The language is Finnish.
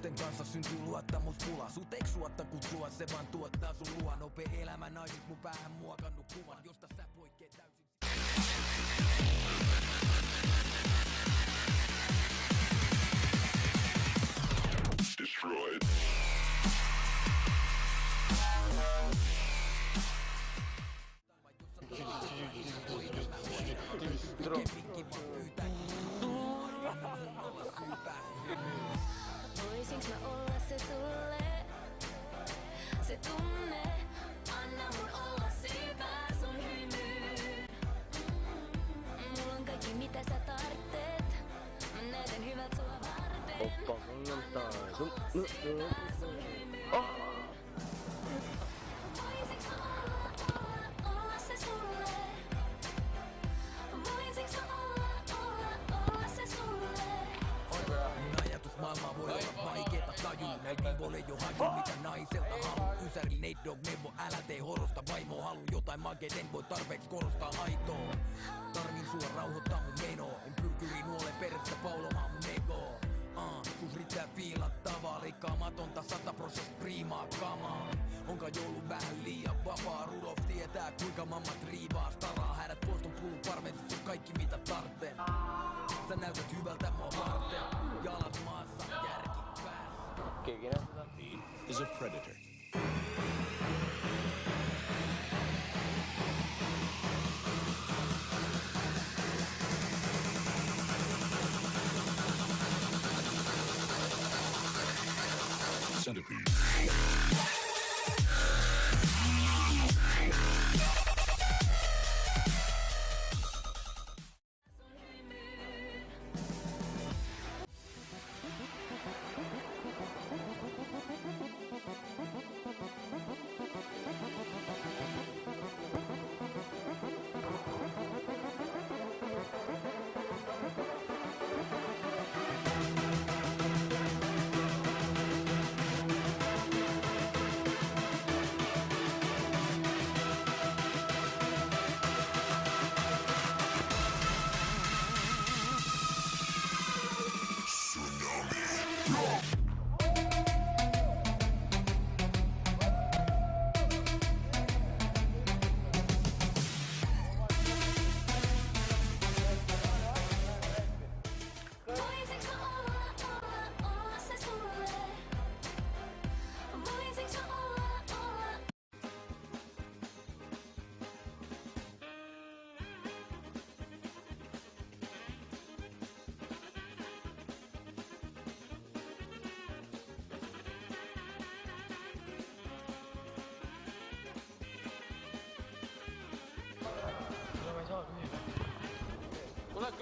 Vanhusten kanssa syntyy luottamuspula. Sut eikö suotta kutsua, se vaan tuottaa sun luo. Nopea elämä, naiset mun päähän muokannut kuvan, josta sä poikkeet täysin. Destroyed. Voisinks mä olla se sulle? Se tunne, anna mun olla syypää sun hymyyn. Mulla on kaikki mitä sä tarvitset. Mä näytän hyvät sua varten. Voisinks mä olla se sulle? Voisinks mä olla se sulle? Ajatusmaailma voi olla vaikeeta tajua. Näin vimbolle jo haju, mitä naiselta haluu. Ysäri, Nate Dogg, Nevo, älä tee horosta. Vaimo haluu jotain makeet, en voi tarpeeksi korostaa aitoa. Tarvin sua rauhoittaa mun menoa. En pyrkyri nuolen perästä paulomaan mun egoa. Sus riittää fiilattavaa, rikkaamatonta 100% priimaa kamaa. Onka joulu vähän liian vapaa? Rudolf tietää kuinka mamma triivaa staraa. Hädät pois ton puun parven, sus on kaikki mitä tarten. Sä näytät hyvältä mua varten. Jalat maassa, järki päässä. He is a predator. Centipede. Voisinks mä olla se sulle? Voisinks mä olla? Kuule,